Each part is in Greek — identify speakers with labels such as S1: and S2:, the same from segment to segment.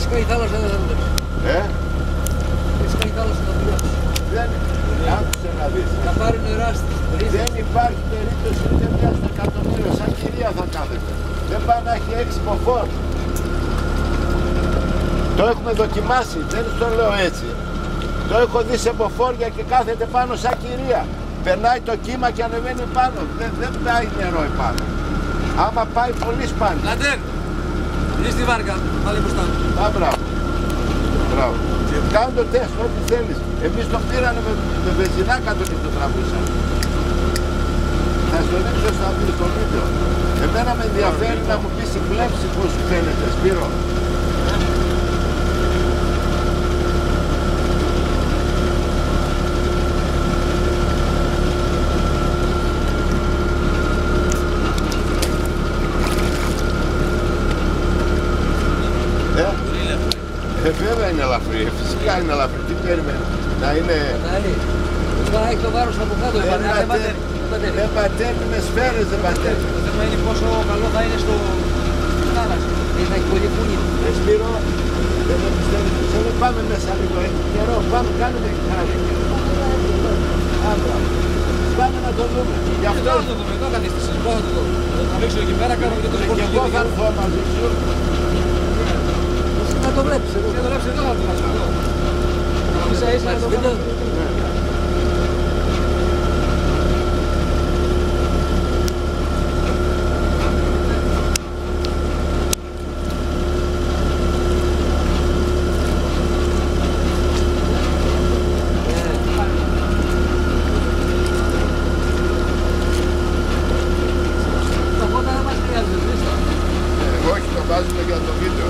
S1: Έχεις κάνει θάλασσα, δεν θα δουλέψει. Έχεις κάνει θάλασσα, θα δουλέψει.
S2: Δεν άκουσε να δεις.
S1: Θα πάρει νεράστης.
S2: Δεν υπάρχει περίπτωση ούτε μια στο εκατομμύριο. Σαν κυρία θα κάθεται. Δεν πάει να έχει 6 μποφόρ. Το έχουμε δοκιμάσει, δεν το λέω έτσι. Το έχω δει σε μποφόρ και κάθεται πάνω σαν κυρία. Περνάει το κύμα και ανεβαίνει πάνω. Δεν πάει νερό επάνω. Άμα πάει πολύ σπάνιο.
S1: Λαντέρ, είσαι στη βάρκα, πάλι μπροστά.
S2: Α, μπράβο. Μπράβο. Κάνε το τεστ, ό,τι θέλεις. Εμείς το πήρανε με βενζινάκα και το τραβούσαμε. Θα στο δείξω στο βίντεο. Εμένα με ενδιαφέρει να μου πεις η πλεύση πώς σου φαίνεται, Σπύρο. Βέβαια είναι ελαφρύ, φυσικά είναι ελαφρύ. Τι περιμένω, να είναι...
S1: Θα έχει το βάρος από κάτω, δεν
S2: πατέρνει με σφαίρες, δεν πατέρνει.
S1: Το θέμα είναι πόσο καλό θα είναι στο θάλασσα. Θα έχει πολύ πούνι.
S2: Σπύρο, δεν με πιστεύεις, δεν πάμε μέσα λίγο, έχει καιρό, πάμε, κάνουμε χάρη. Άντρα, πάμε να το δούμε. Γι' αυτό
S1: θα το δούμε, εδώ καθίστησες, εγώ θα το δω. Θα ανοίξω εκεί πέρα, κάνω και το σκόρπιο.
S2: Και εγώ θα έρθω μαζί σου.
S1: Να το βλέπεις εδώ. Να το βλέπεις εδώ, να το βλέπεις εδώ. Ίσα ίσα να το βλέπεις.
S2: Όχι, το βάζουμε για το βίντεο.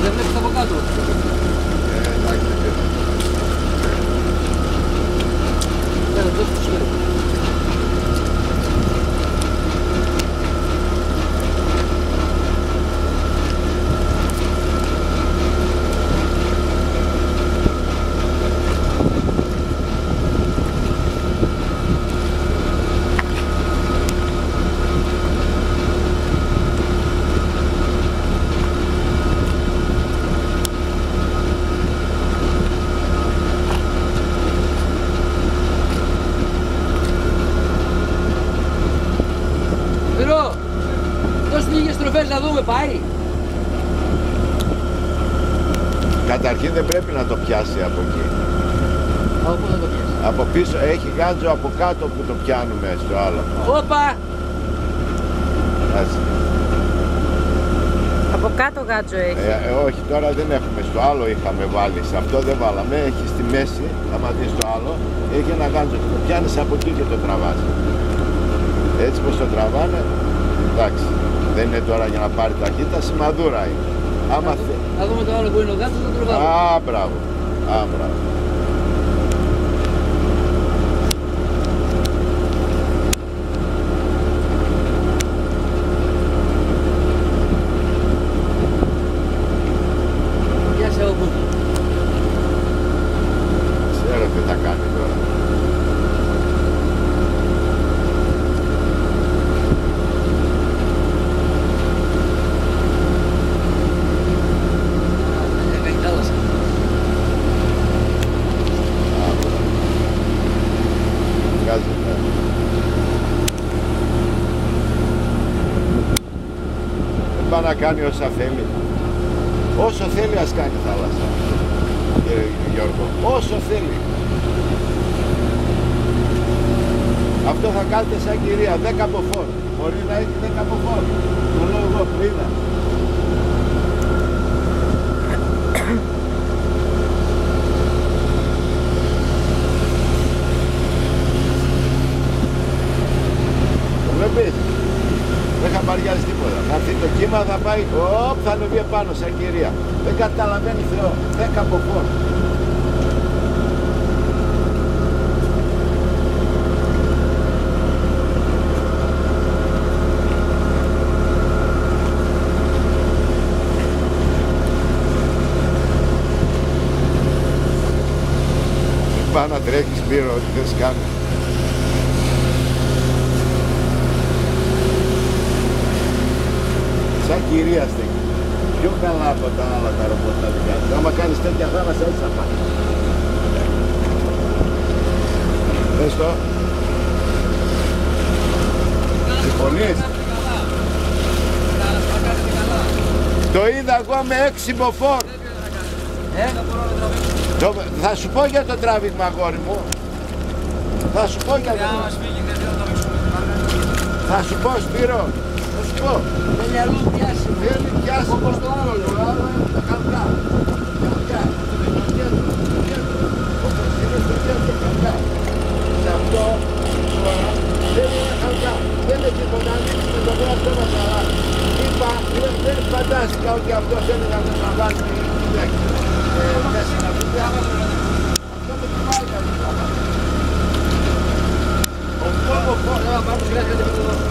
S1: Δεν βλέπεις από κάτω.
S2: Εντάξει,
S1: Πέρα, δώσ' τους χέρι. Να δούμε, πάει.
S2: Καταρχήν δεν πρέπει να το πιάσει από εκεί.
S1: Από πού θα το πιάσει?
S2: Από πίσω έχει γάντζο από κάτω που το πιάνουμε στο άλλο.
S1: Όπα!
S2: Κάτσε.
S3: Από κάτω γάντζο έχει.
S2: Όχι, τώρα δεν έχουμε. Στο άλλο είχαμε βάλει. Σε αυτό δεν βάλαμε. Έχει στη μέση, άμα δεις το άλλο, έχει ένα γάντζο και το πιάνεις από εκεί και το τραβάς. Έτσι πως το τραβάνε, εντάξει. Δεν είναι τώρα για να πάρει ταχύτητα, σημαδούρα είναι.
S1: Να δούμε το άλλο που είναι ο γάτος, να το βάλουμε.
S2: Α, μπράβο. Α, μπράβο.
S1: Γεια σε όπου.
S2: Ξέρω τι θα κάνει τώρα. Πάει να κάνει όσα θέλει. Όσο θέλει ας κάνει θάλασσα, κύριε Γιώργο. Όσο θέλει. Αυτό θα κάνετε σαν κυρία, 10 από φόρ. Μπορεί να έχει 10 από φόρ. Το λέω εγώ που είδα. Το βλέπεις. Δεν χαμπαριάζει τίποτα. Θα έρθει το κύμα, θα πάει, θα ανεβεί επάνω σαν κυρία. Δεν καταλαβαίνει Θεό. 10 από φόρ. Πάει να τρέχεις Σπύρο, ό,τι θες κάνει. Σαν κυρία στέκει. Πιο καλά από τα άλλα τα ρομπότ τα δικά του. Άμα κάνεις τέτοια θάλασσα έτσι θα πάει. Πες το. Συμφωνείς? Το είδα εγώ με 6 μποφόρ. Θα σου πω για το τράβηγμα, αγόρι μου. Θα σου πω για το τράβηγμα. Θα σου πω, Σπύρο. Θα σου πω.
S1: Θέλει αλλού πιάσει.
S2: Θέλει πιάσει.
S1: Όπως το άλλο.
S2: Το άλλο είναι τα χαλκά. Χαλκά. Στο κέντρο. Όπως είναι στο κέντρο χαλκά. Σε αυτό τώρα θέλει ένα χαλκά. Δεν είναι τίποτα. Ανοίξει με το γράφο μας αλλά. Είπα, δεν φαντάστηκα ότι αυτό θέλει να το τραβάνει μέσα να πει. Αυτό με κοιμάει καλή.
S1: Πάμε σιγά σιγά.